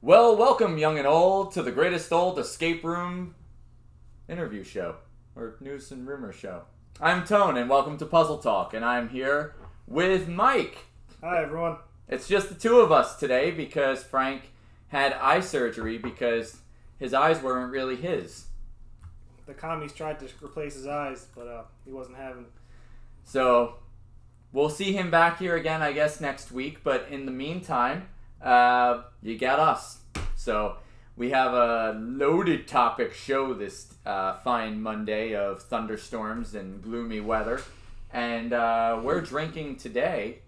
Well, welcome, young and old, to the greatest old escape room interview show, or news and rumor show. I'm Tone, and welcome to Puzzle Talk, and I'm here with Mike. Hi, everyone. It's just the two of us today because Frank had eye surgery because his eyes weren't really his. The commies tried to replace his eyes, but he wasn't having it. So, we'll see him back here again, I guess, next week, but in the meantime, you got us. So we have a loaded topic show this fine Monday of thunderstorms and gloomy weather. And we're drinking today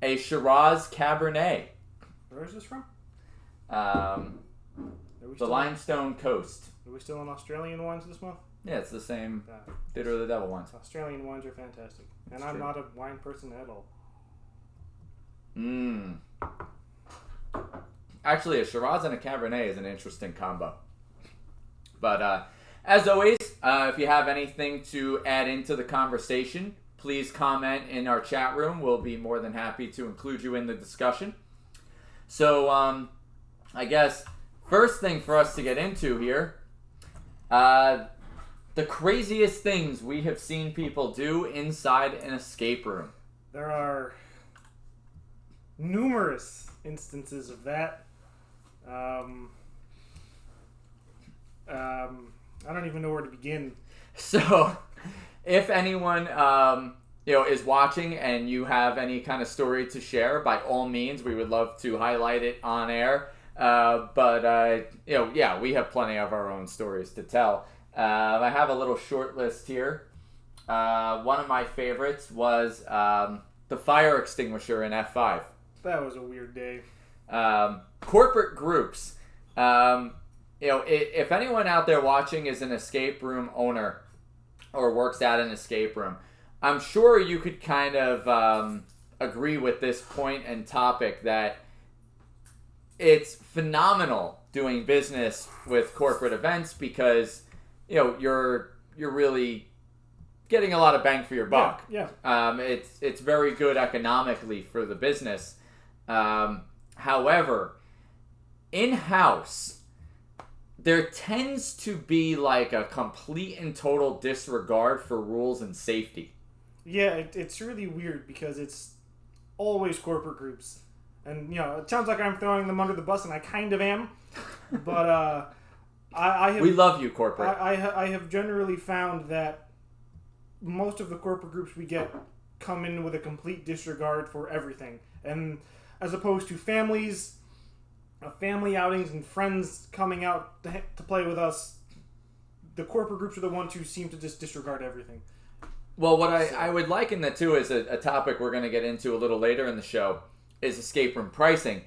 a Shiraz Cabernet. Where is this from? The Limestone Coast. Are we still on Australian wines this month? Yeah, it's the same Bitter of the Devil ones. Australian wines are fantastic. And It's I'm true. not a wine person at all. Actually, a Shiraz and a Cabernet is an interesting combo. But as always, if you have anything to add into the conversation, please comment in our chat room. We'll be more than happy to include you in the discussion. So, I guess, first thing for us to get into here, the craziest things we have seen people do inside an escape room. There are numerous instances of that. I don't even know where to begin. So, if anyone is watching and you have any kind of story to share, by all means, we would love to highlight it on air. But we have plenty of our own stories to tell. I have a little short list here. One of my favorites was the fire extinguisher in F5. That was a weird day. Corporate groups. If anyone out there watching is an escape room owner or works at an escape room, I'm sure you could kind of agree with this point and topic that it's phenomenal doing business with corporate events because you're really getting a lot of bang for your buck. Yeah. It's very good economically for the business. However, in-house, there tends to be like a complete and total disregard for rules and safety. Yeah, it's really weird because it's always corporate groups. And, it sounds like I'm throwing them under the bus, and I kind of am. But I have... We love you, corporate. I have generally found that most of the corporate groups we get come in with a complete disregard for everything. And as opposed to family outings and friends coming out to play with us, the corporate groups are the ones who seem to just disregard everything. Well, what I would liken that to is a topic we're going to get into a little later in the show is escape room pricing.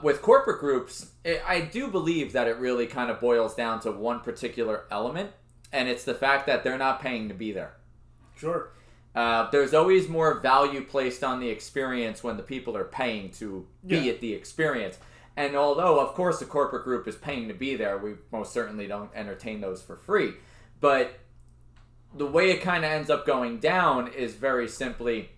With corporate groups, I do believe that it really kind of boils down to one particular element, and it's the fact that they're not paying to be there. Sure. There's always more value placed on the experience when the people are paying to be at the experience. And although, of course, the corporate group is paying to be there, we most certainly don't entertain those for free. But the way it kind of ends up going down is very simply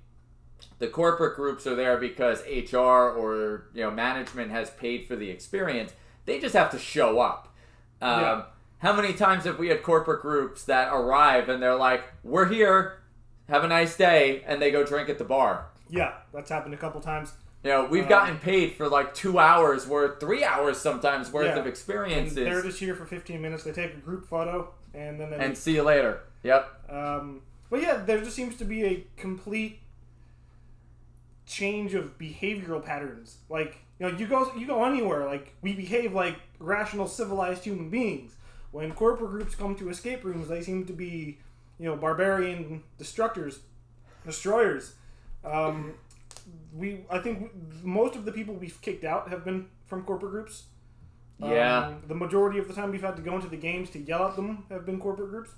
the corporate groups are there because HR or management has paid for the experience. They just have to show up. How many times have we had corporate groups that arrive and they're like, "We're here, have a nice day," and they go drink at the bar? Yeah, that's happened a couple times. We've gotten paid for like 2 hours worth, 3 hours sometimes worth of experiences. And they're just here for 15 minutes. They take a group photo and then and see you later. Yep. But yeah, there just seems to be a complete change of behavioral patterns. Like, you go anywhere, like, we behave like rational, civilized human beings. When corporate groups come to escape rooms, they seem to be, barbarian destroyers. I think most of the people we've kicked out have been from corporate groups. Yeah. The majority of the time we've had to go into the games to yell at them have been corporate groups.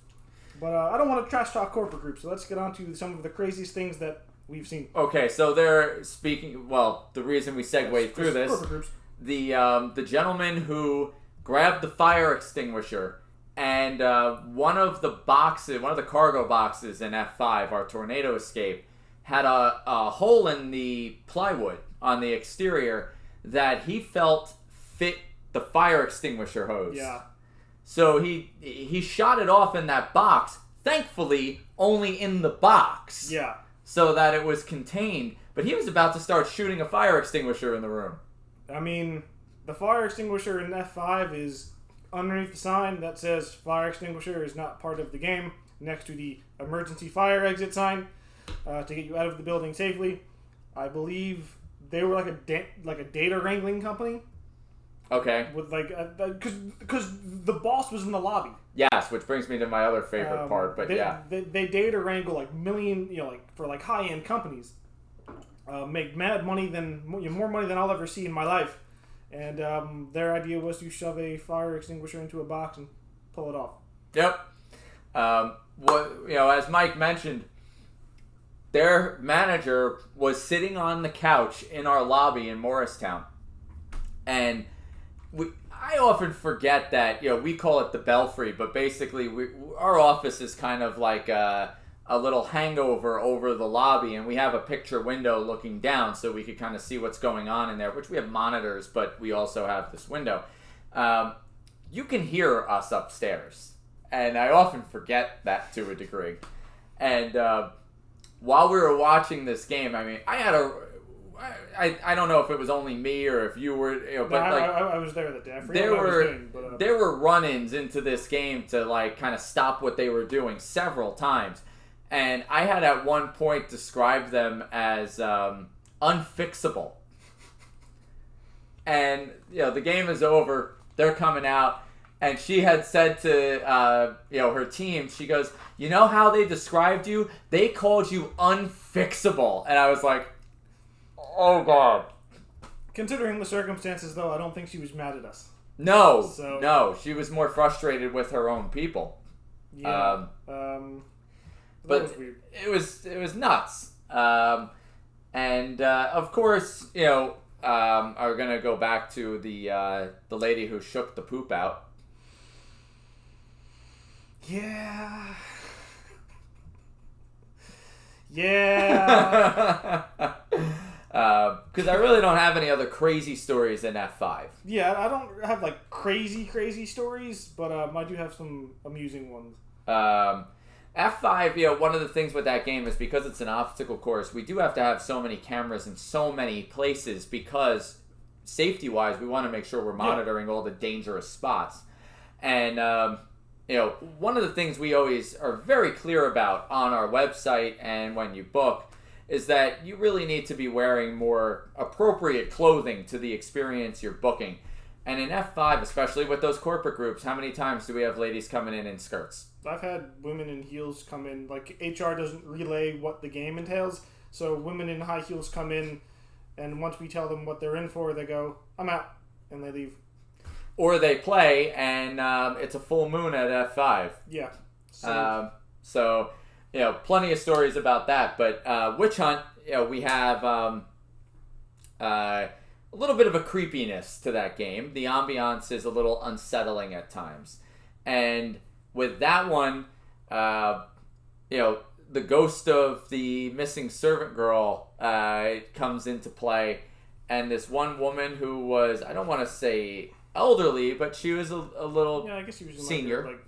But I don't want to trash talk corporate groups, so let's get on to some of the craziest things that we've seen. Okay, so they're speaking. Well, the reason we segue through this, corporate groups. The gentleman who grabbed the fire extinguisher and one of the cargo boxes in F5, our tornado escape, had a hole in the plywood on the exterior that he felt fit the fire extinguisher hose. Yeah. So he shot it off in that box, thankfully only in the box. Yeah. So that it was contained. But he was about to start shooting a fire extinguisher in the room. I mean, the fire extinguisher in F5 is underneath the sign that says fire extinguisher is not part of the game, next to the emergency fire exit sign to get you out of the building safely. I believe they were like a data wrangling company. Okay. With because the boss was in the lobby. Yes, which brings me to my other favorite part. But they data wrangle like for like high end companies. Make mad money more money than I'll ever see in my life, and their idea was to shove a fire extinguisher into a box and pull it off. Yep. As Mike mentioned, their manager was sitting on the couch in our lobby in Morristown, and I often forget that we call it the Belfry, but basically our office is kind of like a little hangover over the lobby, and we have a picture window looking down so we could kind of see what's going on in there, which we have monitors, but we also have this window. You can hear us upstairs, and I often forget that to a degree. And while we were watching this game, I mean, I don't know if it was only me or if you were, but I was there that day. I forget what I was doing, but there were run-ins into this game to kind of stop what they were doing several times. And I had at one point described them as unfixable. And, the game is over. They're coming out. And she had said to, her team, she goes, you know how they described you? They called you unfixable. And I was like, oh, God. Considering the circumstances, though, I don't think she was mad at us. No. She was more frustrated with her own people. Yeah. But was weird. it was nuts. And of course, are gonna go back to the lady who shook the poop out. Yeah. Yeah. Because I really don't have any other crazy stories in F5. Yeah, I don't have like crazy stories, but I do have some amusing ones. F5, one of the things with that game is because it's an obstacle course, we do have to have so many cameras in so many places because safety-wise, we want to make sure we're monitoring all the dangerous spots. And, one of the things we always are very clear about on our website and when you book is that you really need to be wearing more appropriate clothing to the experience you're booking. And in F5, especially with those corporate groups, how many times do we have ladies coming in skirts? I've had women in heels come in. Like, HR doesn't relay what the game entails, so women in high heels come in, and once we tell them what they're in for, they go, I'm out, and they leave. Or they play, and it's a full moon at F5. Yeah. So plenty of stories about that. But Witch Hunt, we have a little bit of a creepiness to that game. The ambiance is a little unsettling at times. And with that one, the ghost of the missing servant girl comes into play. And this one woman who was, I don't want to say elderly, but she was a little I guess she was in senior. Like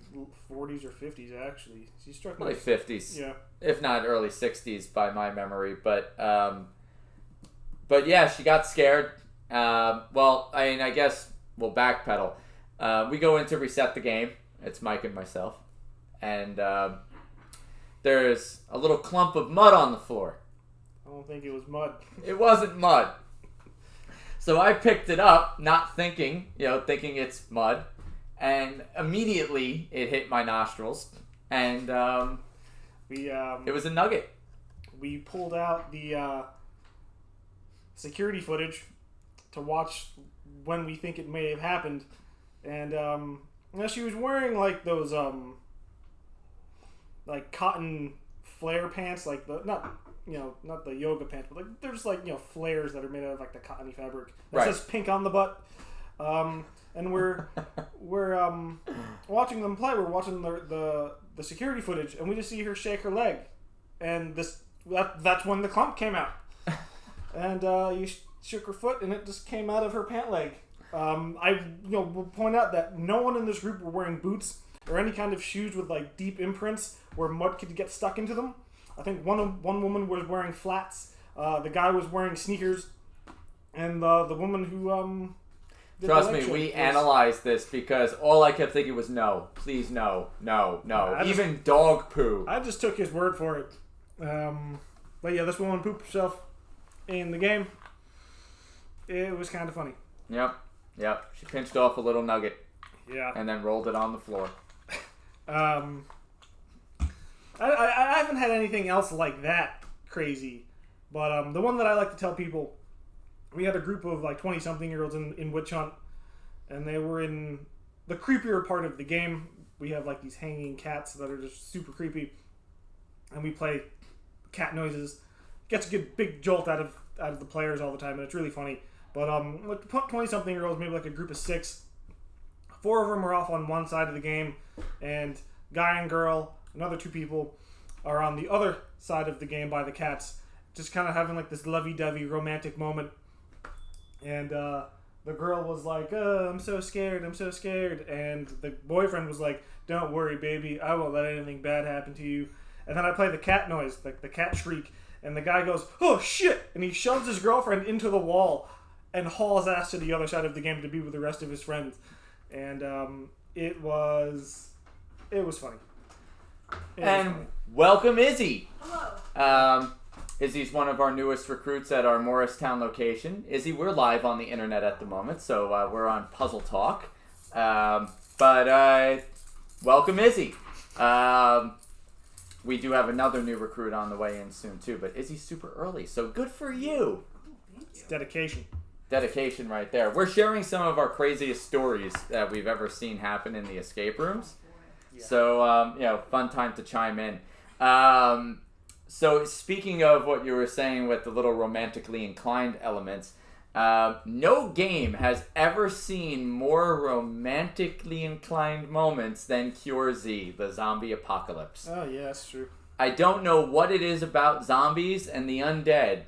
40s or 50s, actually. She struck me. Like 50s. Yeah. If not early 60s by my memory. But yeah, she got scared. I guess we'll backpedal. We go in to reset the game. It's Mike and myself. And there's a little clump of mud on the floor. I don't think it was mud. It wasn't mud. So I picked it up, not thinking, thinking it's mud. And immediately it hit my nostrils. And it was a nugget. We pulled out the security footage to watch when we think it may have happened, and she was wearing like those like cotton flare pants, like not the yoga pants, but like they're just like flares that are made out of like the cottony fabric that says pink on the butt. And we're watching them play. We're watching the security footage, and we just see her shake her leg, and that's when the clump came out. And shook her foot, and it just came out of her pant leg. I will point out that no one in this group were wearing boots or any kind of shoes with like deep imprints where mud could get stuck into them. I think one woman was wearing flats. The guy was wearing sneakers, and the woman who Trust me, we analyzed this because all I kept thinking was no, please no. Even dog poo. I just took his word for it. But yeah, this woman pooped herself in the game. It was kind of funny. Yep. She pinched off a little nugget. Yeah. And then rolled it on the floor. I haven't had anything else like that crazy. But the one that I like to tell people, we had a group of like 20-something-year-olds in Witch Hunt, and they were in the creepier part of the game. We have like these hanging cats that are just super creepy, and we play cat noises. Gets a good big jolt out of the players all the time, and it's really funny. But 20-something-year-olds, maybe like a group of 6. 4 of them are off on one side of the game, and guy and girl, another 2 people, are on the other side of the game by the cats, just kind of having like this lovey-dovey romantic moment. And the girl was like, I'm so scared. And the boyfriend was like, don't worry, baby. I won't let anything bad happen to you. And then I play the cat noise, like the cat shriek. And the guy goes, oh, shit. And he shoves his girlfriend into the wall and hauls ass to the other side of the game to be with the rest of his friends. And it was funny. And welcome, Izzy. Hello. Izzy's one of our newest recruits at our Morristown location. Izzy, we're live on the internet at the moment, so we're on Puzzle Talk. But welcome, Izzy. We do have another new recruit on the way in soon, too, but Izzy's super early, so good for you. It's dedication. Dedication right there. We're sharing some of our craziest stories that we've ever seen happen in the escape rooms. Yeah. So, fun time to chime in. So speaking of what you were saying with the little romantically inclined elements, no game has ever seen more romantically inclined moments than Cure Z, the zombie apocalypse. Oh, yeah, that's true. I don't know what it is about zombies and the undead,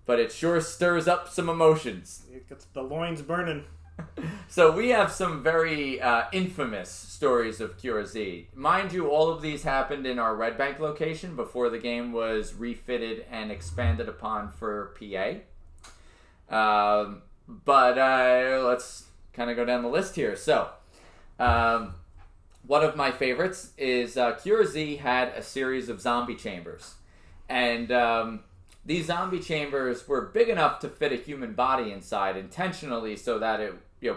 but it sure stirs up some emotions. It gets the loins burning. So we have some very infamous stories of Cure Z. Mind you, all of these happened in our Red Bank location before the game was refitted and expanded upon for PA. But let's kind of go down the list here. So, one of my favorites is Cure Z had a series of zombie chambers. And these zombie chambers were big enough to fit a human body inside intentionally so that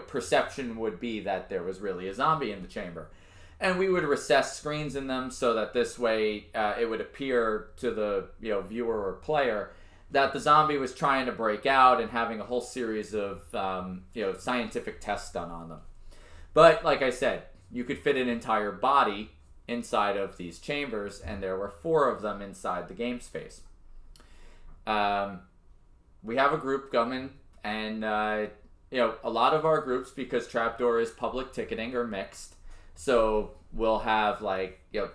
perception would be that there was really a zombie in the chamber. And we would recess screens in them so that this way it would appear to the viewer or player that the zombie was trying to break out and having a whole series of scientific tests done on them. But like I said, you could fit an entire body inside of these chambers, and there were 4 of them inside the game space. We have a group coming, and a lot of our groups, because Trapdoor is public ticketing, are mixed. So we'll have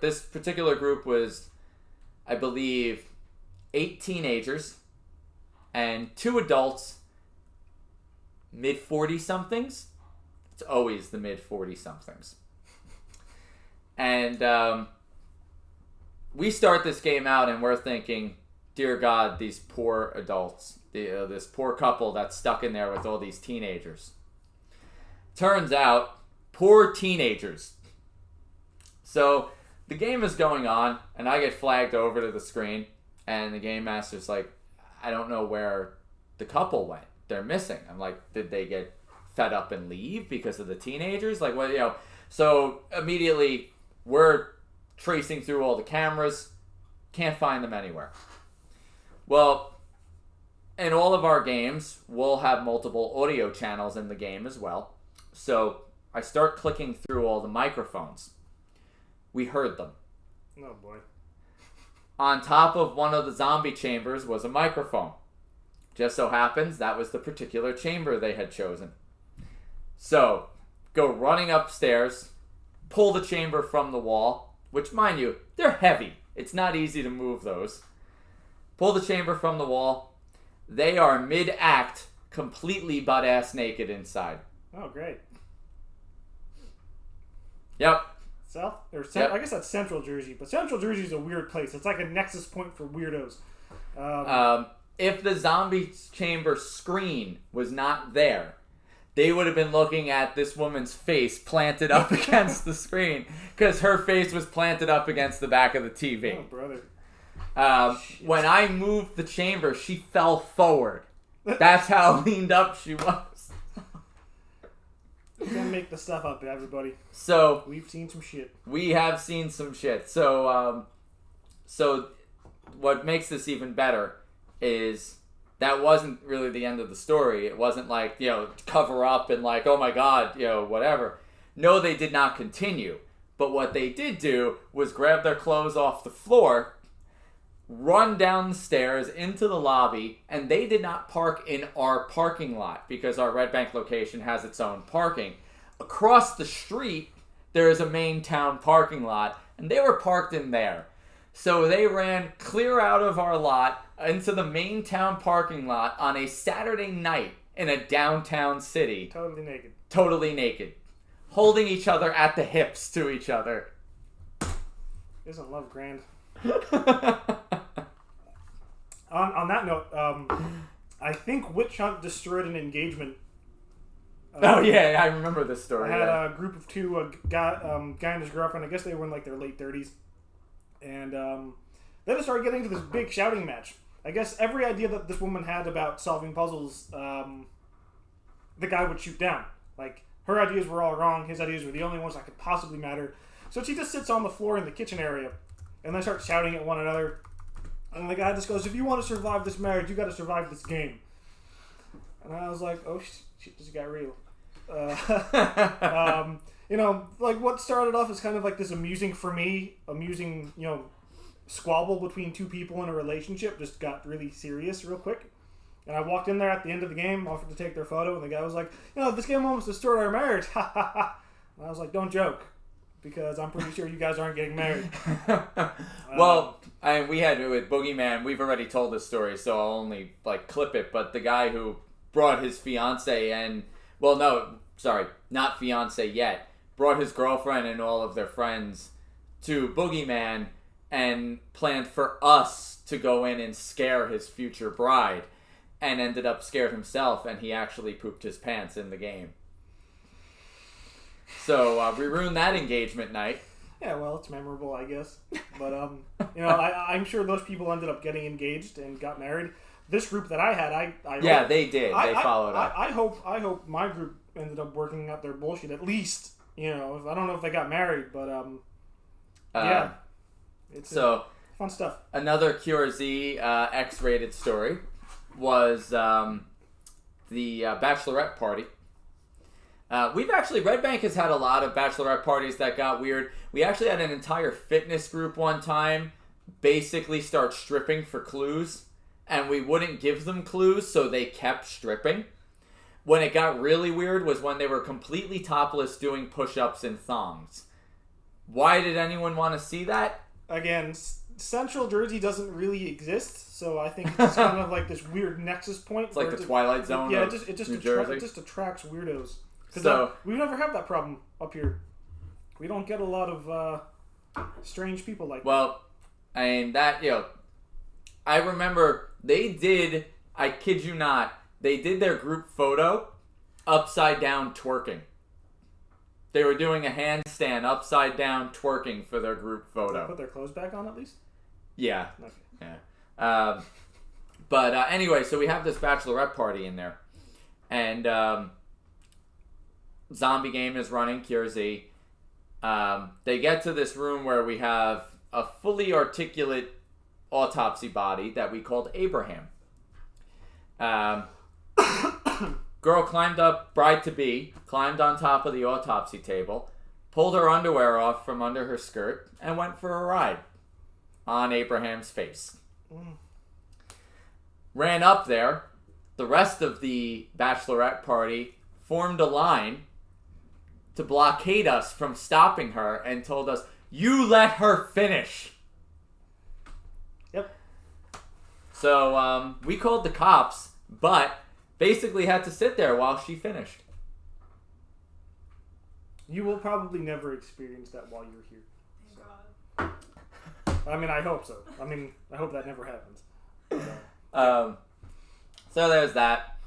this particular group was, I believe, 8 teenagers and 2 adults, mid-40-somethings. It's always the mid-40-somethings. And we start this game out and we're thinking, dear God, these poor adults, this poor couple that's stuck in there with all these teenagers. Turns out, poor teenagers. So the game is going on, and I get flagged over to the screen, and the game master's like, I don't know where the couple went. They're missing. I'm like, did they get fed up and leave because of the teenagers? Like, what, So immediately, we're tracing through all the cameras. Can't find them anywhere. Well, in all of our games, we'll have multiple audio channels in the game as well. So I start clicking through all the microphones. We heard them. Oh, boy. On top of one of the zombie chambers was a microphone. Just so happens that was the particular chamber they had chosen. So, go running upstairs, pull the chamber from the wall, which, mind you, they're heavy. It's not easy to move those. Pull the chamber from the wall, They are mid-act, completely butt-ass naked inside. Oh, great. Yep. I guess that's Central Jersey, but Central Jersey is a weird place. It's like a nexus point for weirdos. If the zombie chamber screen was not there, they would have been looking at this woman's face planted up against the screen because her face was planted up against the back of the TV. Oh, brother. When I moved the chamber, she fell forward. That's how leaned up she was. You can't make the stuff up, everybody. So we've seen some shit. We have seen some shit. So what makes this even better is that wasn't really the end of the story. It wasn't like, cover up and like, oh my God, whatever. No, they did not continue. But what they did do was grab their clothes off the floor, run down the stairs into the lobby, and they did not park in our parking lot because our Red Bank location has its own parking. Across the street, there is a main town parking lot, and they were parked in there. So they ran clear out of our lot into the main town parking lot on a Saturday night in a downtown city. Totally naked. Holding each other at the hips to each other. Isn't love grand? On that note, I think Witch Hunt destroyed an engagement. Oh yeah, I remember this story. I had a group of two, a guy and his girlfriend. I guess they were in like their late 30s, and they just started getting into this big shouting match. I guess every idea that this woman had about solving puzzles, the guy would shoot down. Like, her ideas were all wrong. His ideas were the only ones that could possibly matter. So she just sits on the floor in the kitchen area, and they start shouting at one another. And the guy just goes, "If you want to survive this marriage, you got to survive this game." And I was like, "Oh shit, this got real." Like what started off as kind of like this amusing, squabble between two people in a relationship just got really serious real quick. And I walked in there at the end of the game, offered to take their photo, and the guy was like, "This game almost destroyed our marriage." Ha ha ha. And I was like, "Don't joke, because I'm pretty sure you guys aren't getting married." Well, we had it with Boogeyman. We've already told this story, so I'll only clip it. But the guy who brought his fiance and, well, no, sorry, not fiance yet, brought his girlfriend and all of their friends to Boogeyman and planned for us to go in and scare his future bride, and ended up scared himself, and he actually pooped his pants in the game. So we ruined that engagement night. Yeah, well, it's memorable, I guess. But I'm sure those people ended up getting engaged and got married. This group that I had, they did. They followed up. I hope my group ended up working out their bullshit. At least, I don't know if they got married, but yeah, it's fun stuff. Another QRZ X-rated story was the bachelorette party. Red Bank has had a lot of bachelorette parties that got weird. We actually had an entire fitness group one time basically start stripping for clues, and we wouldn't give them clues, so they kept stripping. When it got really weird was when they were completely topless doing push-ups and thongs. Why did anyone want to see that? Again, Central Jersey doesn't really exist, so I think it's kind of like this weird nexus point. It's like the Twilight Zone of New Jersey. It just attracts weirdos. So we never have that problem up here. We don't get a lot of strange people like that. Well, and that, I remember they did, I kid you not, they did their group photo upside down twerking. They were doing a handstand upside down twerking for their group photo. Did they put their clothes back on at least? Yeah. Okay. Yeah. But anyway, so we have this bachelorette party in there. And zombie game is running, QRZ. They get to this room where we have a fully articulate autopsy body that we called Abraham. Girl climbed up, bride-to-be, climbed on top of the autopsy table, pulled her underwear off from under her skirt, and went for a ride on Abraham's face. Ran up there. The rest of the bachelorette party formed a line to blockade us from stopping her and told us, "You let her finish." Yep. So we called the cops, but basically had to sit there while she finished. You will probably never experience that while you're here. Thank God. I mean, I hope so. I mean, I hope that never happens. So there's that.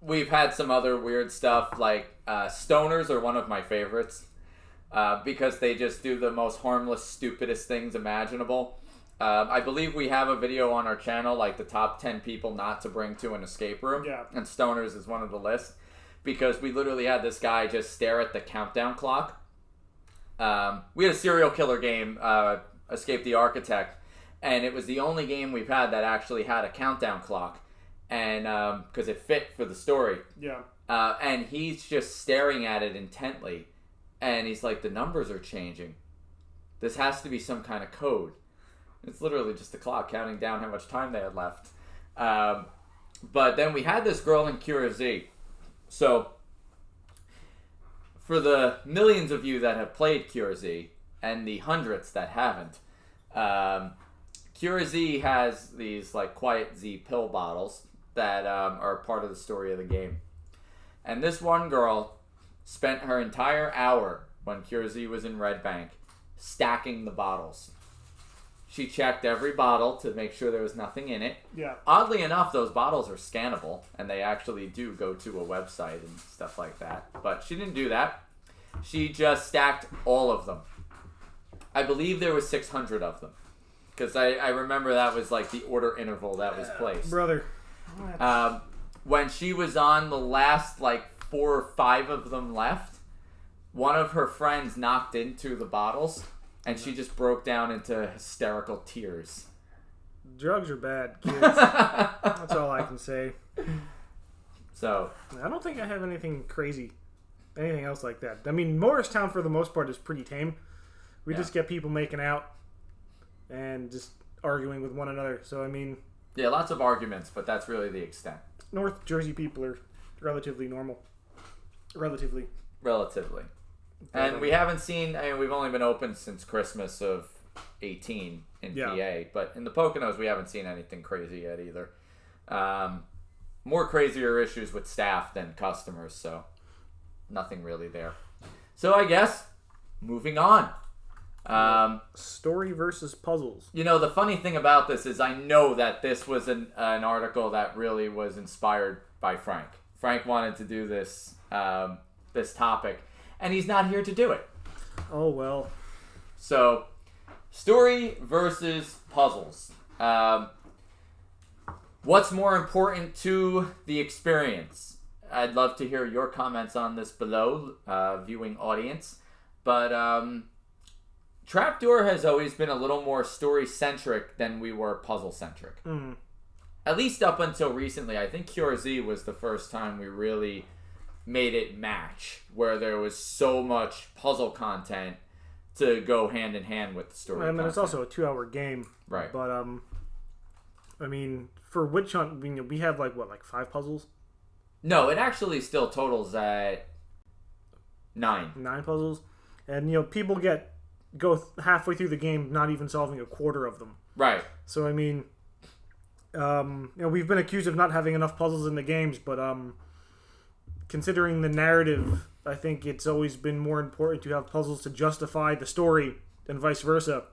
We've had some other weird stuff, like stoners are one of my favorites because they just do the most harmless, stupidest things imaginable. I believe we have a video on our channel, like the top 10 people not to bring to an escape room. Yeah. And stoners is one of the lists because we literally had this guy just stare at the countdown clock. We had a serial killer game, Escape the Architect, and it was the only game we've had that actually had a countdown clock, and because it fit for the story. Yeah. And he's just staring at it intently, and he's like, the numbers are changing. This has to be some kind of code. It's literally just the clock counting down how much time they had left. But then we had this girl in QRZ. So, for the millions of you that have played QRZ, and the hundreds that haven't, QRZ has these like Quiet Z pill bottles that are part of the story of the game. And this one girl spent her entire hour when QRZ was in Red Bank stacking the bottles. She checked every bottle to make sure there was nothing in it. Yeah. Oddly enough, those bottles are scannable, and they actually do go to a website and stuff like that. But she didn't do that. She just stacked all of them. I believe there was 600 of them. Because I remember that was like the order interval that was placed. Brother. When she was on the last like 4 or 5 of them left, one of her friends knocked into the bottles, and she just broke down into hysterical tears. Drugs are bad, kids. That's all I can say. So I don't think I have anything crazy, anything else like that. I mean, Morristown for the most part is pretty tame. We just get people making out and just arguing with one another. So I mean, yeah, lots of arguments, but that's really the extent. North Jersey people are relatively normal. Relatively. And we haven't seen, I mean, we've only been open since Christmas of 18 in PA, but in the Poconos, we haven't seen anything crazy yet either. More crazier issues with staff than customers, so nothing really there. So I guess, moving on. Story versus puzzles. You know, the funny thing about this is I know that this was an article that really was inspired by Frank. Frank wanted to do this this topic, and he's not here to do it. Oh, well. So, story versus puzzles. What's more important to the experience? I'd love to hear your comments on this below, viewing audience. But Trapdoor has always been a little more story-centric than we were puzzle-centric. Mm. At least up until recently. I think QRZ was the first time we really made it match, where there was so much puzzle content to go hand in hand with the story. I mean, it's also a 2-hour game. Right. But, I mean, for Witch Hunt, we have, like 5 puzzles? No, it actually still totals at 9. 9 puzzles. And, people go halfway through the game not even solving a quarter of them. Right. So, I mean, we've been accused of not having enough puzzles in the games, but, considering the narrative, I think it's always been more important to have puzzles to justify the story than vice versa.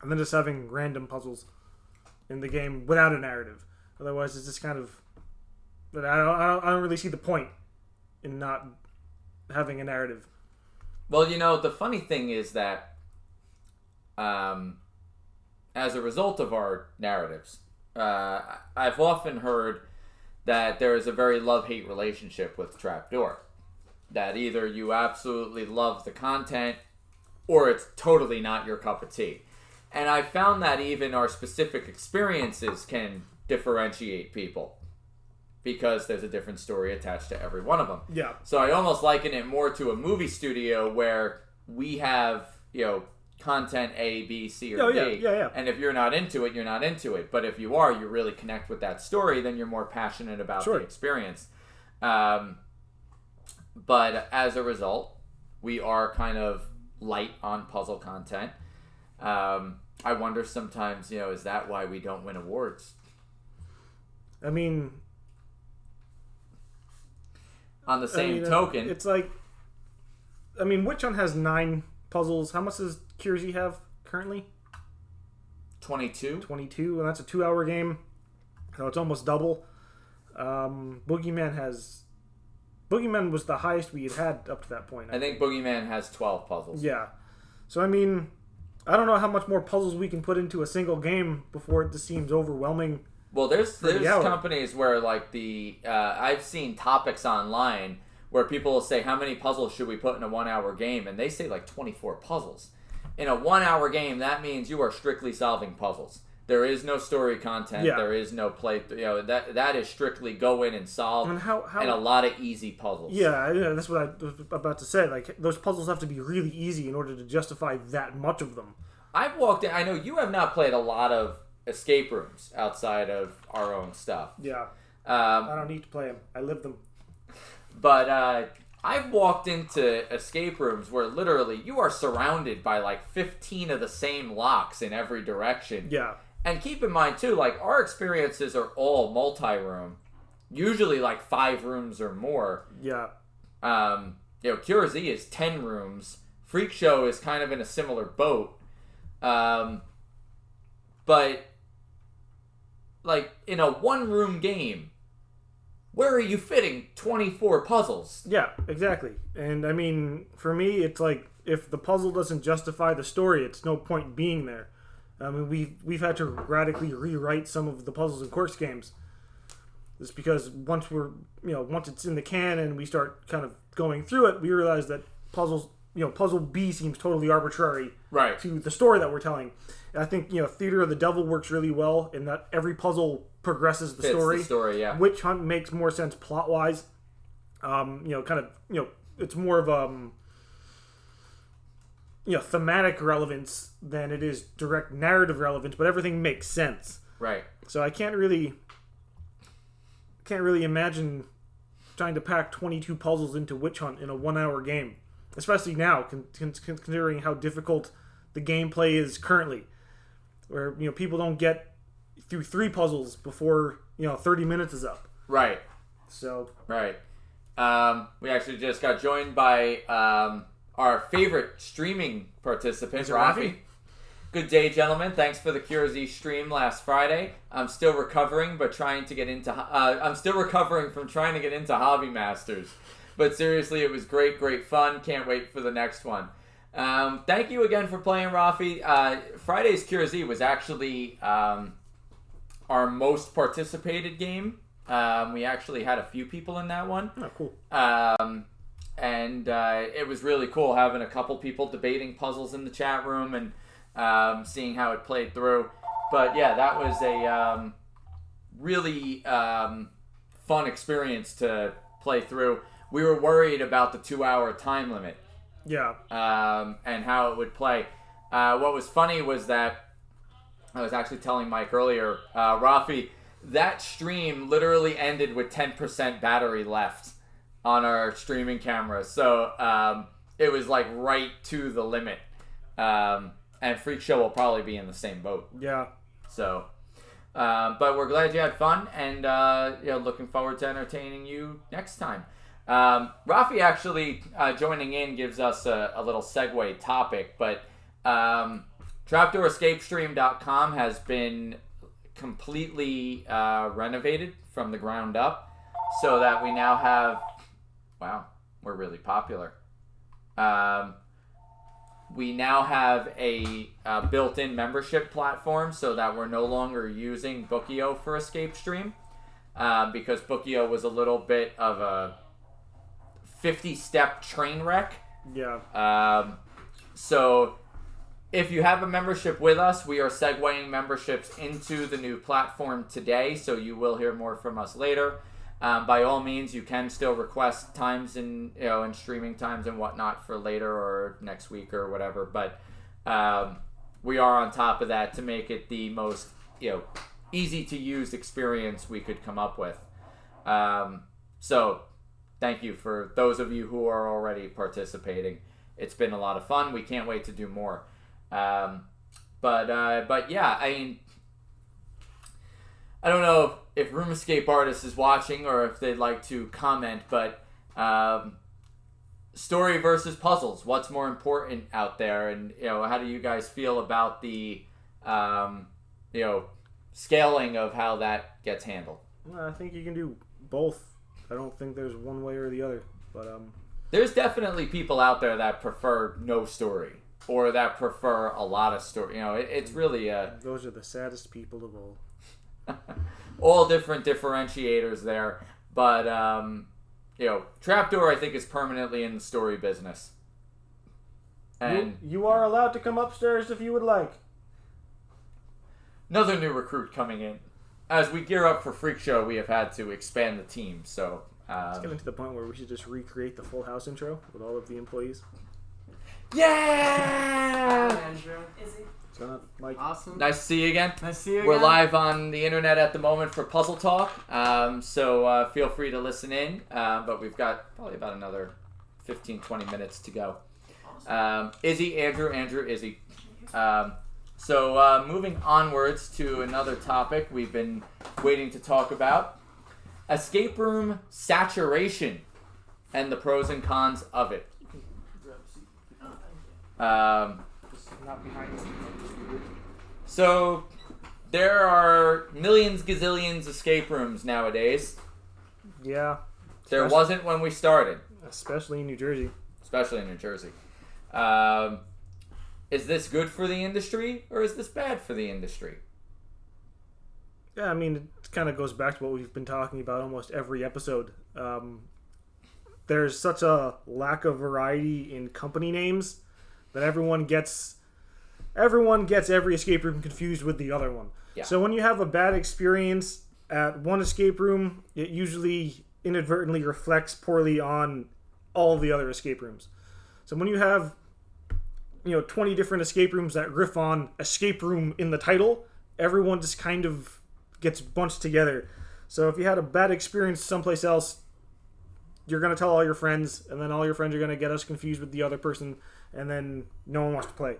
And then just having random puzzles in the game without a narrative. Otherwise, it's just kind of... I don't really see the point in not having a narrative. Well, the funny thing is that as a result of our narratives, I've often heard that there is a very love-hate relationship with Trapdoor. That either you absolutely love the content or it's totally not your cup of tea. And I found that even our specific experiences can differentiate people because there's a different story attached to every one of them. Yeah. So I almost liken it more to a movie studio where we have, content A, B, C, or D. Yeah. And if you're not into it, you're not into it. But if you are, you really connect with that story, then you're more passionate about the experience. But as a result, we are kind of light on puzzle content. I wonder sometimes, is that why we don't win awards? I mean, on the same token, it's like, Witch Hunt has 9 puzzles. How much does Curiosity have currently? 22. 22, and that's a 2-hour game, so it's almost double. Boogeyman was the highest we had up to that point. I think Boogeyman has 12 puzzles. Yeah. So, I don't know how much more puzzles we can put into a single game before it just seems overwhelming. Well, there's companies where, like, I've seen topics online where people will say, how many puzzles should we put in a 1-hour game? And they say, like, 24 puzzles. In a 1-hour game, that means you are strictly solving puzzles. There is no story content. Yeah. There is no play. That is strictly go in and solve, and a lot of easy puzzles. Yeah, that's what I was about to say. Like, those puzzles have to be really easy in order to justify that much of them. I've walked in. I know you have not played a lot of escape rooms outside of our own stuff. Yeah. I don't need to play them. I live them. But I've walked into escape rooms where literally you are surrounded by like 15 of the same locks in every direction. Yeah. And keep in mind too, like, our experiences are all multi-room, usually like 5 rooms or more. Yeah. Cure Z is 10 rooms. Freak Show is kind of in a similar boat. But like, in a 1-room game, where are you fitting 24 puzzles? Yeah, exactly. And for me, it's like, if the puzzle doesn't justify the story, it's no point being there. We've had to radically rewrite some of the puzzles in Quarks games. Just because once it's in the can and we start kind of going through it, we realize that puzzle B seems totally arbitrary to the story that we're telling. And I think, Theater of the Devil works really well in that every puzzle progresses the story. The story, yeah. Witch Hunt makes more sense plot-wise. It's more of thematic relevance than it is direct narrative relevance, but everything makes sense. Right. So I can't really imagine trying to pack 22 puzzles into Witch Hunt in a 1-hour game, especially now, considering how difficult the gameplay is currently, where people don't get through 3 puzzles before 30 minutes is up. Right. So. Right. We actually just got joined by our favorite streaming participant, Rafi. Good day, gentlemen. Thanks for the Cure Z stream last Friday. I'm still recovering, but trying to get into. I'm still recovering from trying to get into Hobby Masters, but seriously, it was great fun. Can't wait for the next one. Thank you again for playing, Rafi. Friday's Cure Z was actually our most participated game. We actually had a few people in that one. Oh, cool. And it was really cool having a couple people debating puzzles in the chat room and seeing how it played through. But yeah, that was a really fun experience to play through. We were worried about the 2-hour time limit. Yeah. And how it would play. What was funny was that I was actually telling Mike earlier, Rafi, that stream literally ended with 10% battery left on our streaming camera. So it was like right to the limit. And Freak Show will probably be in the same boat. Yeah. So, but we're glad you had fun, and looking forward to entertaining you next time. Rafi actually joining in gives us a little segue topic, but TrapdoorEscapeStream.com has been completely renovated from the ground up, so that we now have. Wow, we're really popular. We now have a built-in membership platform so that we're no longer using Bookio for Escape Stream because Bookio was a little bit of a 50-step train wreck. Yeah. So if you have a membership with us, we are segueing memberships into the new platform today, so you will hear more from us later. By all means, you can still request times and streaming times and whatnot for later or next week or whatever. But we are on top of that to make it the most easy to use experience we could come up with. So thank you for those of you who are already participating. It's been a lot of fun. We can't wait to do more. But yeah, I mean, I don't know if Room Escape Artist is watching or if they'd like to comment, but story versus puzzles, what's more important out there? And, how do you guys feel about the, scaling of how that gets handled? Well, I think you can do both. I don't think there's one way or the other. But there's definitely people out there that prefer no story or that prefer a lot of story. It's really those are the saddest people of all. all different differentiators there, but Trapdoor I think is permanently in the story business. And you are allowed to come upstairs if you would like. Another new recruit coming in. As we gear up for Freak Show, we have had to expand the team. So it's getting to the point where we should just recreate the Full House intro with all of the employees. Yeah! Andrew. Izzy. Mike. Awesome. Nice to see you again. Nice to see you We're again. live on the internet at the moment for Puzzle Talk, so feel free to listen in. But we've got probably about another 15-20 minutes to go. Izzy, Andrew, Izzy. So moving onwards to another topic we've been waiting to talk about. Escape room saturation and the pros and cons of it. Not behind me. So there are millions, gazillions escape rooms nowadays. Yeah. There wasn't when we started. Especially in New Jersey. Especially in New Jersey. Is this good for the industry or is this bad for the industry? Yeah, I mean, it kind of goes back to what we've been talking about almost every episode. There's such a lack of variety in company names that everyone gets every escape room confused with the other one. Yeah. So when you have a bad experience at one escape room, it usually inadvertently reflects poorly on all the other escape rooms. So when you have 20 different escape rooms that riff on escape room in the title, everyone just kind of gets bunched together. So if you had a bad experience someplace else, you're going to tell all your friends, and then all your friends are going to get us confused with the other person, and then no one wants to play.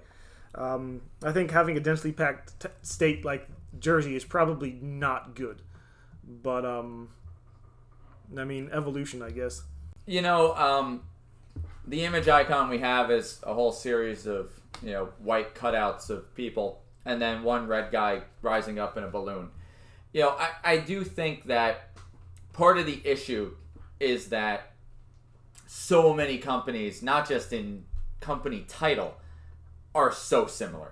I think having a densely packed state like Jersey is probably not good. But, I mean, evolution, I guess. The image icon we have is a whole series of, white cutouts of people, and then one red guy rising up in a balloon. I do think that part of the issue is that so many companies, not just in company title, are so similar.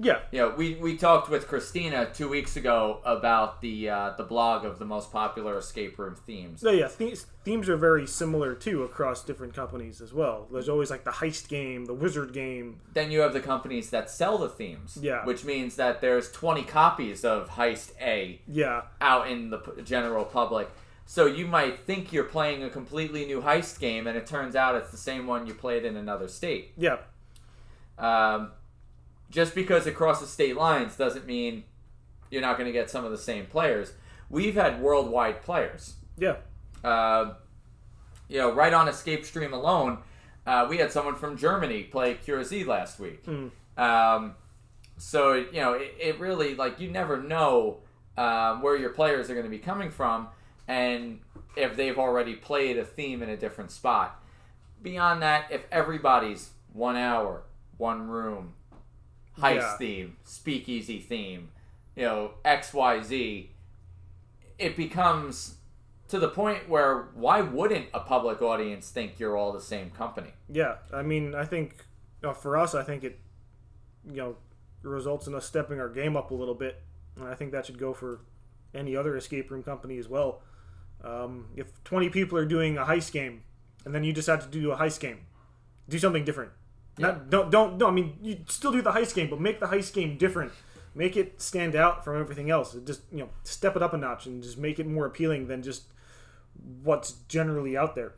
Yeah. We talked with Christina 2 weeks ago about the blog of the most popular escape room themes. So yeah, themes are very similar too across different companies as well. There's always like the heist game, the wizard game. Then you have the companies that sell the themes. Yeah. Which means that there's 20 copies of Heist A out in the general public. So you might think you're playing a completely new heist game, and it turns out it's the same one you played in another state. Yeah. Just because it crosses state lines doesn't mean you're not going to get some of the same players. We've had worldwide players. Yeah. Right on Escape Stream alone, we had someone from Germany play Cure Z last week. So, it really, you never know where your players are going to be coming from and if they've already played a theme in a different spot. Beyond that, if everybody's 1 hour, one room, heist theme, speakeasy theme, XYZ, it becomes to the point where why wouldn't a public audience think you're all the same company? Yeah, I mean, I think for us, I think it, results in us stepping our game up a little bit, and I think that should go for any other escape room company as well. If 20 people are doing a heist game, and then you decide to do a heist game, do something different. Yeah. Don't. I mean, you still do the heist game, but make the heist game different. Make it stand out from everything else. Just step it up a notch and just make it more appealing than just what's generally out there.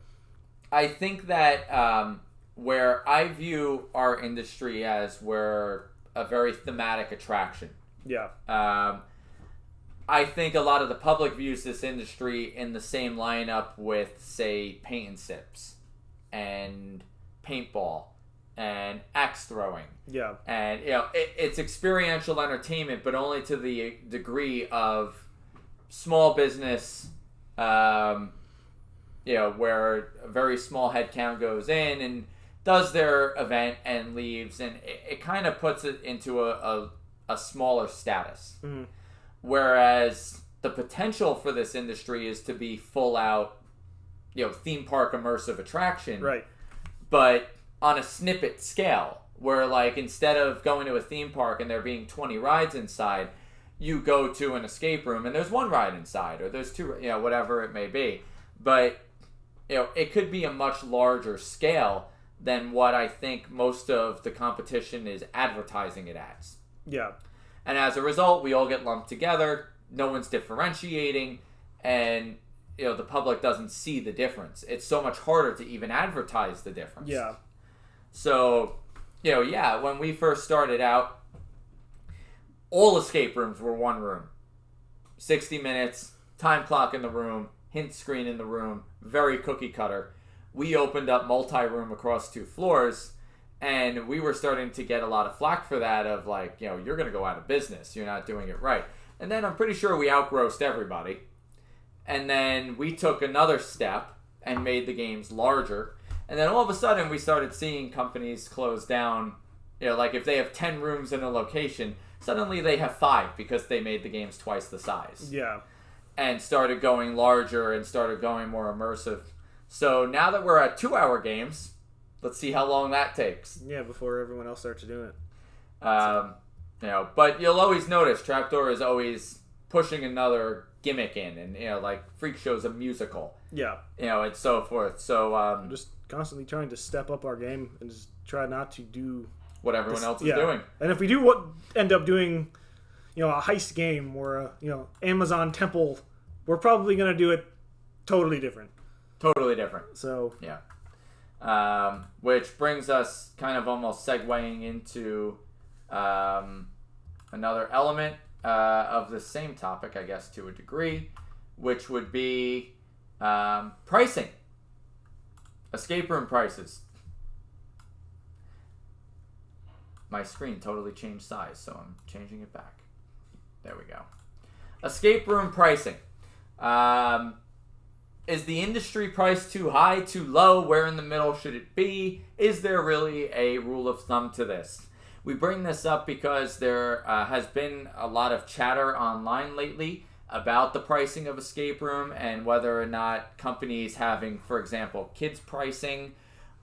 I think that where I view our industry as we're a very thematic attraction. Yeah. I think a lot of the public views this industry in the same lineup with, say, paint and sips and paintball and axe throwing. Yeah. And, it's experiential entertainment, but only to the degree of small business, where a very small head count goes in and does their event and leaves, and it kind of puts it into a smaller status. Mm-hmm. Whereas the potential for this industry is to be full out, theme park immersive attraction. Right. But on a snippet scale, where like instead of going to a theme park and there being 20 rides inside, you go to an escape room and there's one ride inside, or there's two, whatever it may be. But, it could be a much larger scale than what I think most of the competition is advertising it as. Yeah. And as a result, we all get lumped together. No one's differentiating, and the public doesn't see the difference. It's so much harder to even advertise the difference. Yeah. So, when we first started out, all escape rooms were one room. 60 minutes, time clock in the room, hint screen in the room, very cookie cutter. We opened up multi-room across 2 floors, and we were starting to get a lot of flack for that of like, you're going to go out of business. You're not doing it right. And then I'm pretty sure we outgrossed everybody. And then we took another step and made the games larger. And then all of a sudden we started seeing companies close down. Like if they have 10 rooms in a location, suddenly they have 5 because they made the games twice the size. Yeah. And started going larger and started going more immersive. So now that we're at 2-hour games, let's see how long that takes. Yeah, before everyone else starts doing it. But you'll always notice Trapdoor is always pushing another gimmick in, and like Freak Show's a musical. Yeah. And so forth. So I'm just constantly trying to step up our game and just try not to do what everyone else is doing. And if we do end up doing, a heist game or a Amazon temple, we're probably going to do it totally different. Totally different. So yeah. Which brings us kind of almost segueing into another element of the same topic, I guess, to a degree, which would be pricing. Escape room prices. My screen totally changed size, so I'm changing it back. There we go. Escape room pricing. Is the industry price too high, too low? Where in the middle should it be? Is there really a rule of thumb to this? We bring this up because there has been a lot of chatter online lately about the pricing of escape room and whether or not companies having, for example, kids pricing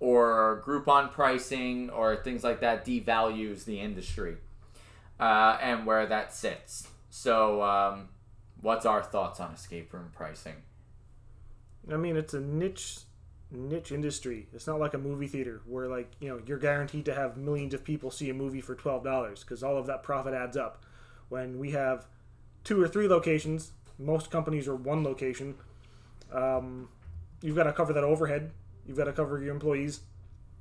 or Groupon pricing or things like that devalues the industry and where that sits. So what's our thoughts on escape room pricing? I mean, it's a niche industry. It's not like a movie theater where, like, you're guaranteed to have millions of people see a movie for $12 because all of that profit adds up. When we have 2 or 3 locations, most companies are 1 location, you've got to cover that overhead. You've got to cover your employees.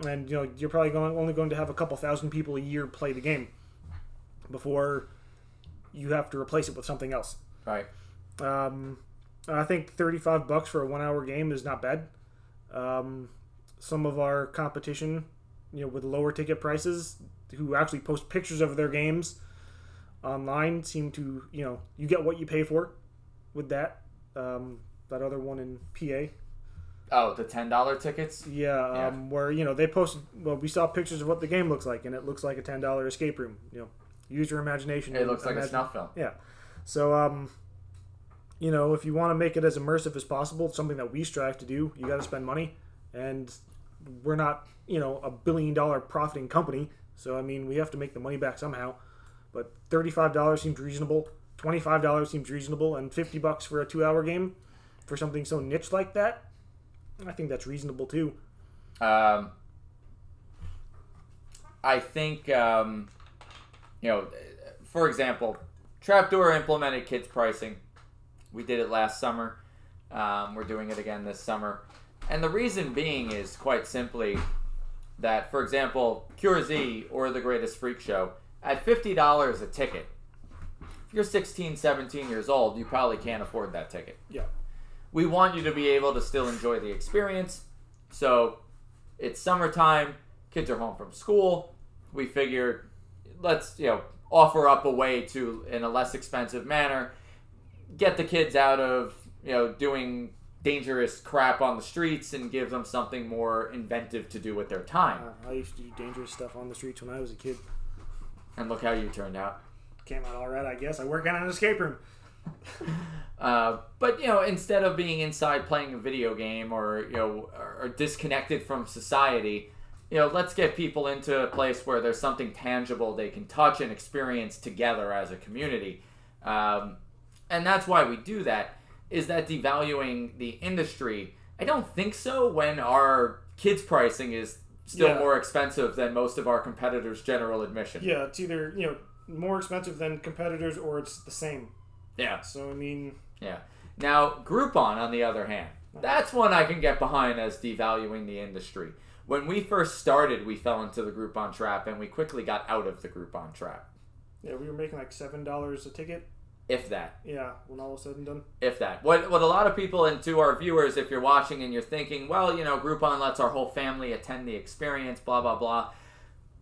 And, you're probably only going to have a couple thousand people a year play the game before you have to replace it with something else. Right. I think $35 for a 1-hour game is not bad. Some of our competition, with lower ticket prices, who actually post pictures of their games online, seem to, you get what you pay for with that. That other one in PA. Oh, the $10 tickets? Yeah. Where, they post, we saw pictures of what the game looks like, and it looks like a $10 escape room. Use your imagination. It looks like a snuff film. Yeah. So, if you want to make it as immersive as possible, it's something that we strive to do. You got to spend money, and we're not, a $1 billion profiting company. So, I mean, we have to make the money back somehow. But $35 seems reasonable. $25 seems reasonable, and $50 for a 2-hour game for something so niche like that, I think that's reasonable too. I think, for example, Trapdoor implemented kids pricing. We did it last summer. We're doing it again this summer. And the reason being is quite simply that, for example, Cure Z or The Greatest Freak Show, at $50 a ticket, if you're 16, 17 years old, you probably can't afford that ticket. Yeah. We want you to be able to still enjoy the experience. So it's summertime. kids are home from school. We figured, let's offer up a way to, in a less expensive manner, get the kids out of doing dangerous crap on the streets and give them something more inventive to do with their time. I used to do dangerous stuff on the streets when I was a kid. And look how you turned out. Came out all right, I guess. I work in an escape room. But instead of being inside playing a video game or disconnected from society, let's get people into a place where there's something tangible they can touch and experience together as a community. And that's why we do that. Is that devaluing the industry? I don't think so when our kids' pricing is still more expensive than most of our competitors' general admission. Yeah, it's either, more expensive than competitors or it's the same. Yeah. So, I mean... Yeah. Now, Groupon, on the other hand, that's one I can get behind as devaluing the industry. When we first started, we fell into the Groupon trap, and we quickly got out of the Groupon trap. Yeah, we were making like $7 a ticket. If that. Yeah, when all was said and done. If that. What a lot of people, and to our viewers, if you're watching and you're thinking, well, Groupon lets our whole family attend the experience, blah, blah, blah.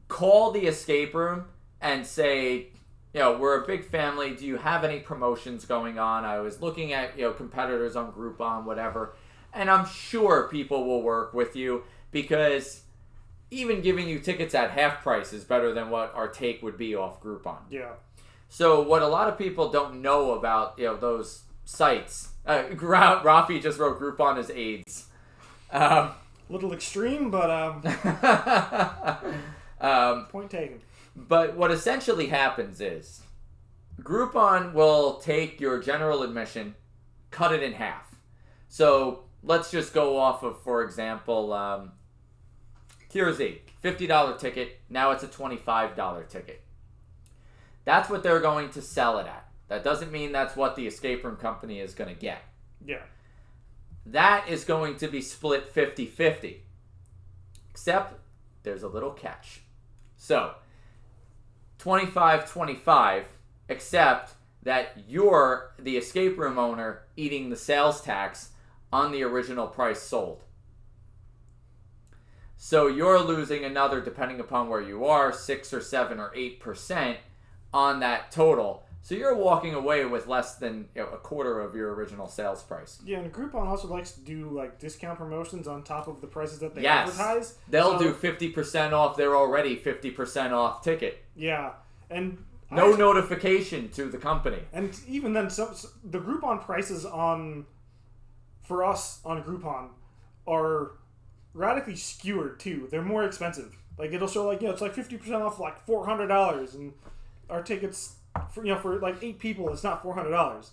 Call the escape room and say, we're a big family. Do you have any promotions going on? I was looking at, competitors on Groupon, whatever. And I'm sure people will work with you because even giving you tickets at half price is better than what our take would be off Groupon. Yeah. So what a lot of people don't know about those sites, Rafi just wrote Groupon as AIDS. Little extreme, but point taken. But what essentially happens is Groupon will take your general admission, cut it in half. So let's just go off of, for example, Cures $50 ticket. Now it's a $25 ticket. That's what they're going to sell it at. That doesn't mean that's what the escape room company is going to get. Yeah. That is going to be split 50-50. Except there's a little catch. So, 25-25, except that you're the escape room owner eating the sales tax on the original price sold. So you're losing another, depending upon where you are, 6 or 7 or 8% on that total. So you're walking away with less than a quarter of your original sales price. Yeah, and Groupon also likes to do like discount promotions on top of the prices that they Yes. advertise. They'll do 50% off their already 50% off ticket. Yeah, and No notification to the company. And even then, the Groupon prices for us on Groupon are radically skewered too. They're more expensive. Like it'll show it's like 50% off like $400, and our tickets for like 8 people it's not $400.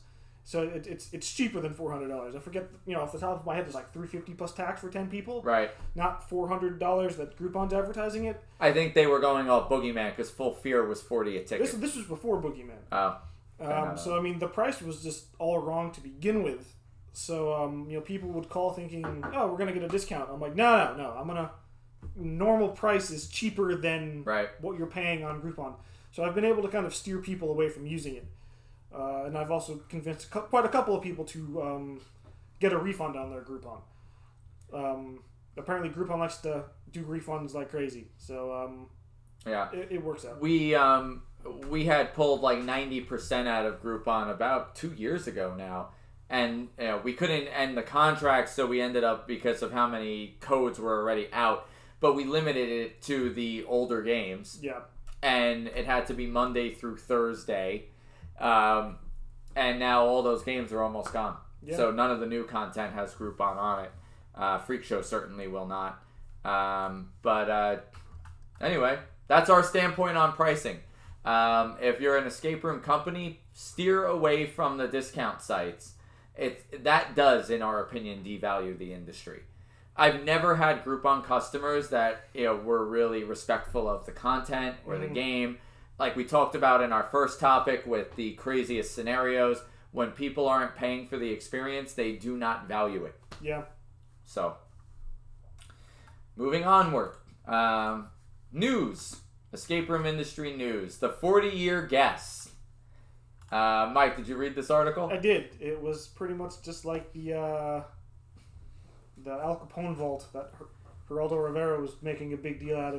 So it's cheaper than $400. I forget off the top of my head there's like $350 plus tax for 10 people. Right. Not $400 that Groupon's advertising it. I think they were going off Boogeyman because Full Fear was $40 a ticket. This was before Boogeyman. Oh. So I mean the price was just all wrong to begin with. So people would call thinking, oh, we're gonna get a discount. I'm like, no. Normal price is cheaper than what you're paying on Groupon. So I've been able to kind of steer people away from using it. And I've also convinced quite a couple of people to get a refund on their Groupon. Apparently Groupon likes to do refunds like crazy. So it works out. We had pulled like 90% out of Groupon about 2 years ago now. And we couldn't end the contract, so we ended up, because of how many codes were already out, but we limited it to the older games. Yeah. And it had to be Monday through Thursday. And now all those games are almost gone. Yeah. So none of the new content has Groupon on it. Freak Show certainly will not. But anyway, that's our standpoint on pricing. If you're an escape room company, steer away from the discount sites. That does, in our opinion, devalue the industry. I've never had Groupon customers that were really respectful of the content or the game. Like we talked about in our first topic with the craziest scenarios, when people aren't paying for the experience, they do not value it. Yeah. So, moving onward. News. Escape room industry news. The 40-year guess. Mike, did you read this article? I did. It was pretty much just like the Al Capone vault that Geraldo Rivera was making a big deal out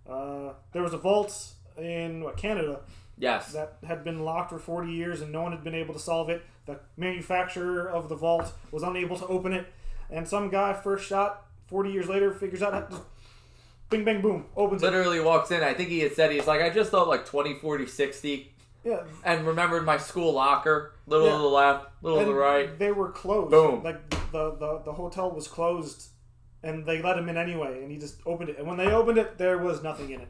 of. There was a vault in Canada Yes. that had been locked for 40 years and no one had been able to solve it. The manufacturer of the vault was unable to open it, and some guy first shot 40 years later figures out how to just bing bang boom opens it. Literally walks in. I think he had said, he's like, I just thought like 20, 40, 60 Yeah. and remembered my school locker. Little Yeah. to the left, little to And the right. they were closed. Boom. Like the hotel was closed, and they let him in anyway. And he just opened it. And when they opened it, there was nothing in it.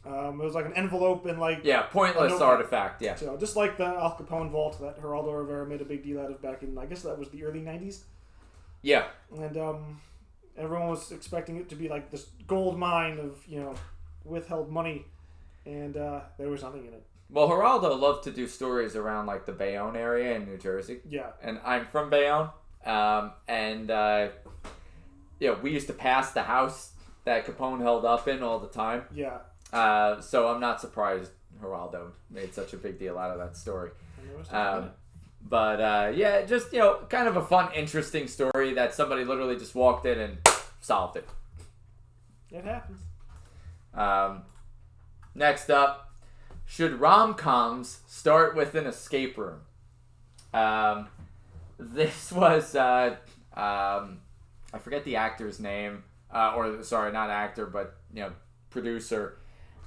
It was like an envelope and like Yeah, pointless notebook. artifact. Yeah. So just like the Al Capone vault that Geraldo Rivera made a big deal out of back in, I guess that was the early '90s. Yeah. And everyone was expecting it to be like this gold mine of withheld money, and there was nothing in it. Well, Geraldo loved to do stories around like the Bayonne area in New Jersey. Yeah. And I'm from Bayonne. We used to pass the house that Capone held up in all the time. Yeah. So I'm not surprised Geraldo made such a big deal out of that story. And there was nothing in it. Just kind of a fun, interesting story that somebody literally just walked in and solved it. It happens. Next up, should rom-coms start with an escape room? This was I forget the actor's name, not actor, but producer.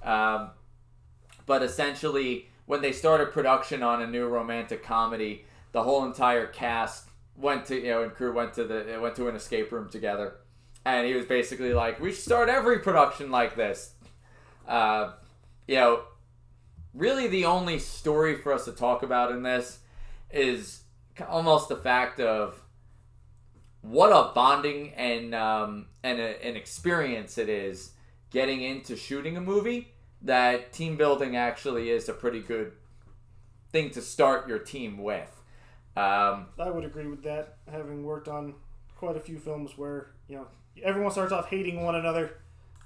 But essentially, when they started production on a new romantic comedy, the whole entire cast went to and crew went to an escape room together, and he was basically like, "We should start every production like this." Really, the only story for us to talk about in this is almost the fact of what a bonding and an experience it is getting into shooting a movie. That team building actually is a pretty good thing to start your team with. I would agree with that, having worked on quite a few films where everyone starts off hating one another,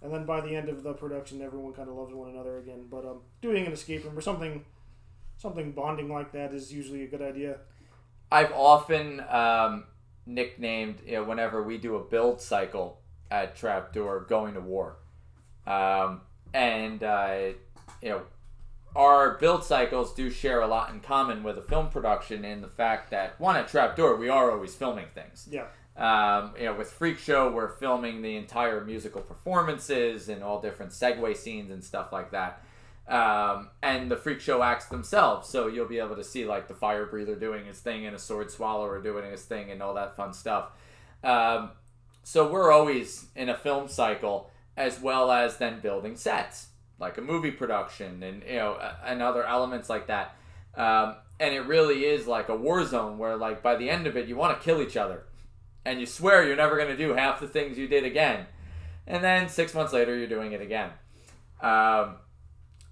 and then by the end of the production, everyone kind of loves one another again. But doing an escape room or something bonding like that is usually a good idea. I've often nicknamed whenever we do a build cycle at Trapdoor, going to war. Our build cycles do share a lot in common with a film production in the fact that, one, at Trapdoor, we are always filming things. Yeah. With Freak Show, we're filming the entire musical performances and all different segue scenes and stuff like that. And the Freak Show acts themselves, so you'll be able to see like the fire breather doing his thing and a sword swallower doing his thing and all that fun stuff. So we're always in a film cycle, as well as then building sets like a movie production and other elements like that. And it really is like a war zone where like by the end of it you want to kill each other and you swear you're never going to do half the things you did again, and then 6 months later you're doing it again.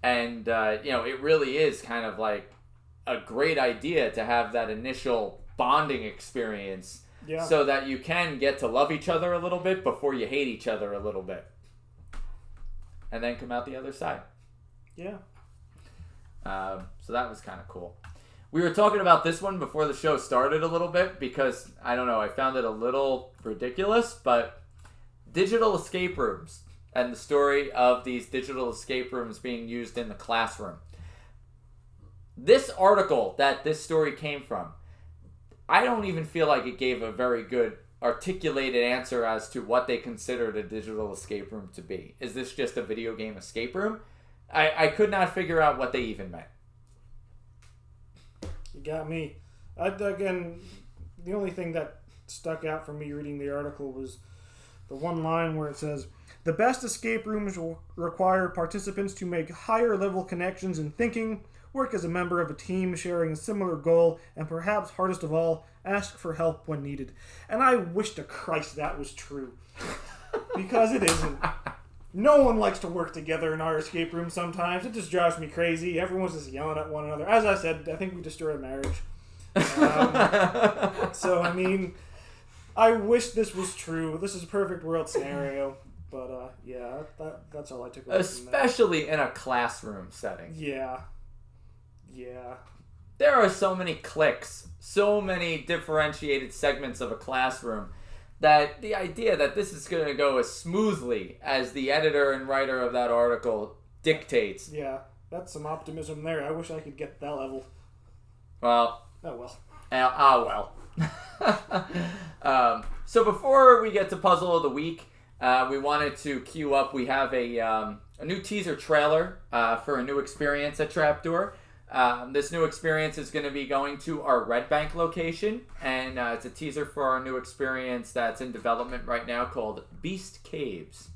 It really is kind of like a great idea to have that initial bonding experience. Yeah. So that you can get to love each other a little bit before you hate each other a little bit. And then come out the other side. Yeah. So that was kind of cool. We were talking about this one before the show started a little bit because, I don't know, I found it a little ridiculous, but digital escape rooms and the story of these digital escape rooms being used in the classroom. This article that this story came from, I don't even feel like it gave a very good articulated answer as to what they considered a digital escape room to be. Is this just a video game escape room? I could not figure out what they even meant. You got me. Again, the only thing that stuck out for me reading the article was the one line where it says, "The best escape rooms will require participants to make higher level connections in thinking, work as a member of a team sharing a similar goal, and perhaps hardest of all, ask for help when needed." And I wish to Christ that was true. Because it isn't. No one likes to work together in our escape room sometimes. It just drives me crazy. Everyone's just yelling at one another. As I said, I think we destroyed a marriage. So, I mean, I wish this was true. This is a perfect world scenario. But, that's all I took away from that. Especially in a classroom setting. Yeah. There are so many cliques, so many differentiated segments of a classroom that the idea that this is going to go as smoothly as the editor and writer of that article dictates. Yeah, that's some optimism there. I wish I could get to that level. Well. Oh, well. So before we get to Puzzle of the Week, we wanted to queue up. We have a new teaser trailer for a new experience at Trapdoor. This new experience is going to be going to our Red Bank location, and it's a teaser for our new experience that's in development right now called Beast Caves.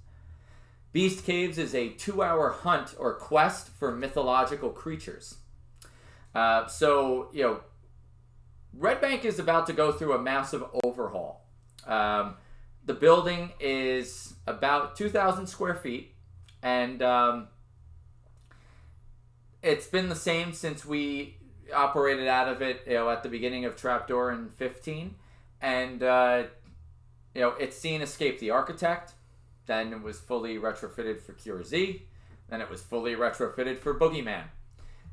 Beast Caves is a 2-hour hunt or quest for mythological creatures. Red Bank is about to go through a massive overhaul. The building is about 2,000 square feet, and it's been the same since we operated out of it, at the beginning of Trapdoor in 15, and it's seen Escape the Architect. Then it was fully retrofitted for Cure Z. Then it was fully retrofitted for Boogeyman.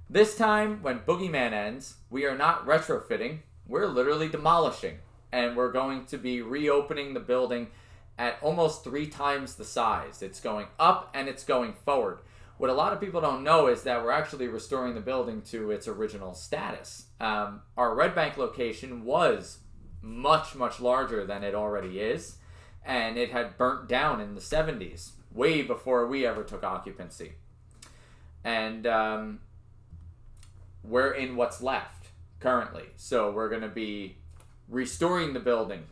This time, when Boogeyman ends, we are not retrofitting. We're literally demolishing. And we're going to be reopening the building at almost 3 times the size. It's going up and it's going forward. What a lot of people don't know is that we're actually restoring the building to its original status. Our Red Bank location was much, much larger than it already is. And it had burnt down in the 70s, way before we ever took occupancy. And we're in what's left currently. So we're going to be restoring the building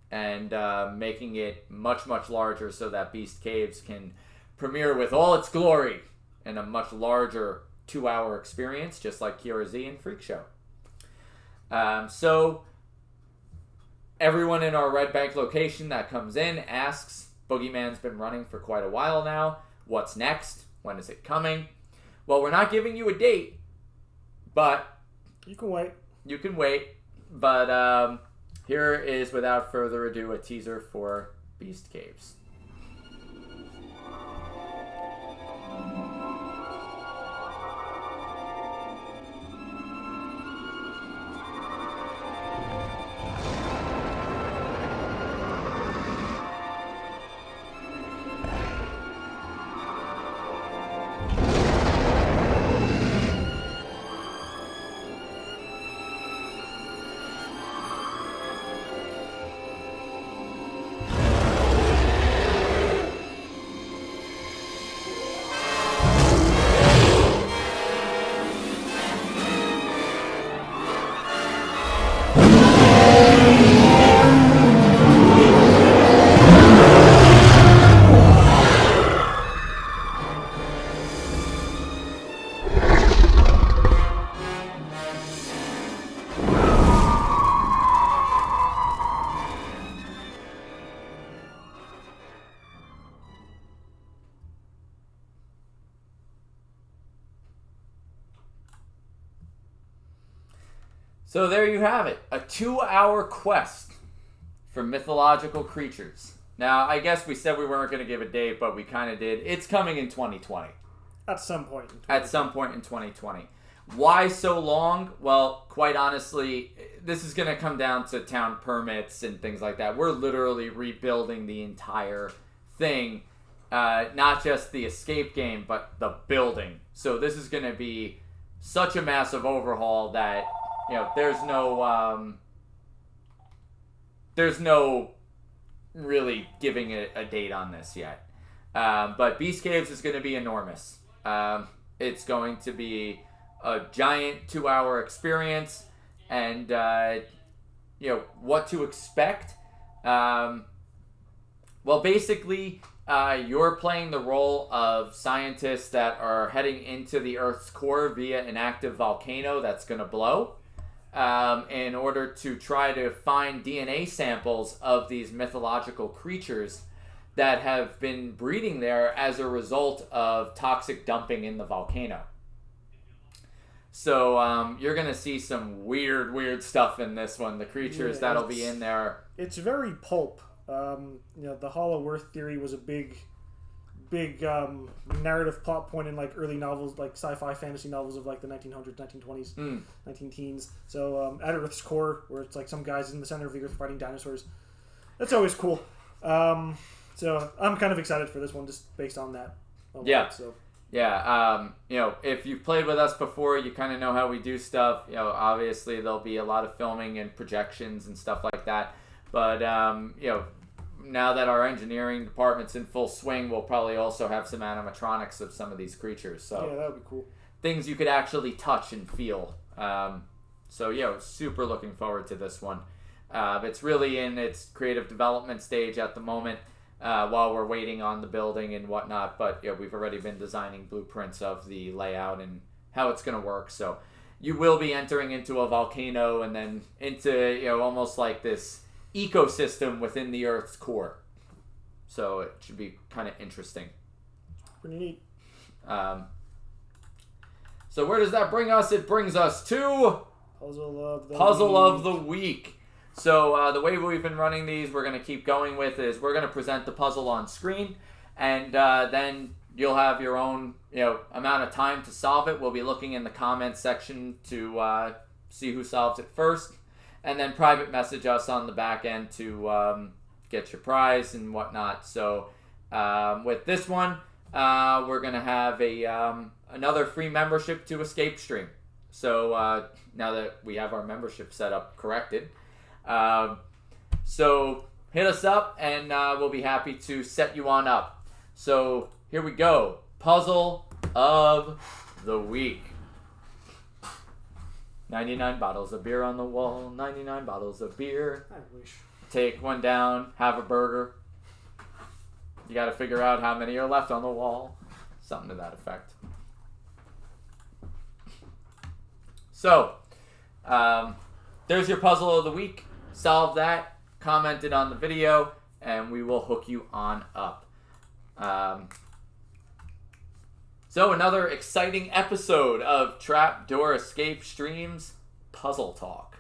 and making it much, much larger so that Beast Caves can premiere with all its glory in a much larger 2-hour experience, just like Cure Z and Freak Show. So everyone in our Red Bank location that comes in asks, Boogeyman's been running for quite a while now. What's next? When is it coming? Well, we're not giving you a date, but you can wait. You can wait. But here is, without further ado, a teaser for Beast Caves. So there you have it, a 2-hour quest for mythological creatures. Now, I guess we said we weren't going to give a date, but we kind of did. It's coming in 2020. At some point. At some point in 2020. Why so long? Well, quite honestly, this is going to come down to town permits and things like that. We're literally rebuilding the entire thing. Not just the escape game, but the building. So this is going to be such a massive overhaul that, there's no really giving a date on this yet. But Beast Caves is going to be enormous. It's going to be a giant 2-hour experience, and what to expect. Well, basically, you're playing the role of scientists that are heading into the Earth's core via an active volcano that's going to blow. In order to try to find DNA samples of these mythological creatures that have been breeding there as a result of toxic dumping in the volcano. So you're going to see some weird stuff in this one. The creatures that'll be in there. It's very pulp. The Hollow Earth theory was a big narrative plot point in early novels, sci-fi fantasy novels of the 1900s, 1920s, 19 teens. So at Earth's core, where it's some guys in the center of the Earth fighting dinosaurs. that's always cool. So I'm kind of excited for this one, just based on that. Yeah. So. Yeah, if you've played with us before, you kind of know how we do stuff. Obviously there'll be a lot of filming and projections and stuff like that. But, now that our engineering department's in full swing, we'll probably also have some animatronics of some of these creatures. So Yeah, that would be cool. things you could actually touch and feel. Super looking forward to this one. It's really in its creative development stage at the moment. While we're waiting on the building and whatnot, but we've already been designing blueprints of the layout and how it's going to work. So you will be entering into a volcano and then into almost like this ecosystem within the Earth's core. So it should be kind of interesting. Pretty neat. So where does that bring us? It brings us to Puzzle of the Week. So the way we've been running these, we're going to keep going with is we're going to present the puzzle on screen, and then you'll have your own amount of time to solve it. We'll be looking in the comments section to see who solves it first, and then private message us on the back end to get your prize and whatnot. So with this one, we're going to have another free membership to Escape Stream. So now that we have our membership set up corrected, so hit us up and we'll be happy to set you on up. So here we go. Puzzle of the Week. 99 bottles of beer on the wall. 99 bottles of beer. I wish. Take one down. Have a burger. You got to figure out how many are left on the wall. Something to that effect. So, there's your puzzle of the week. Solve that, comment it on the video, and we will hook you on up. So another exciting episode of Trapdoor Escape Stream's Puzzle Talk.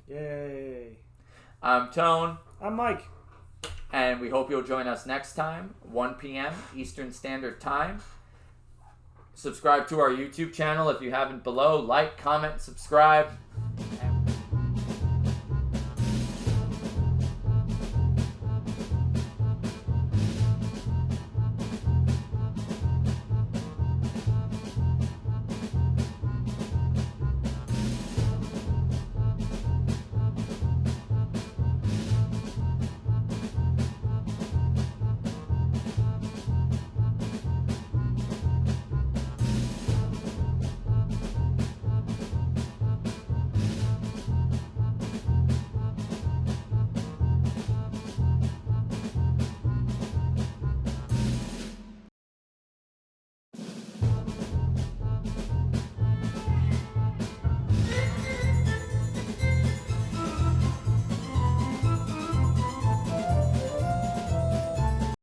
Yay. I'm Tone. I'm Mike. And we hope you'll join us next time, 1 p.m. Eastern Standard Time. Subscribe to our YouTube channel if you haven't below. Like, comment, subscribe.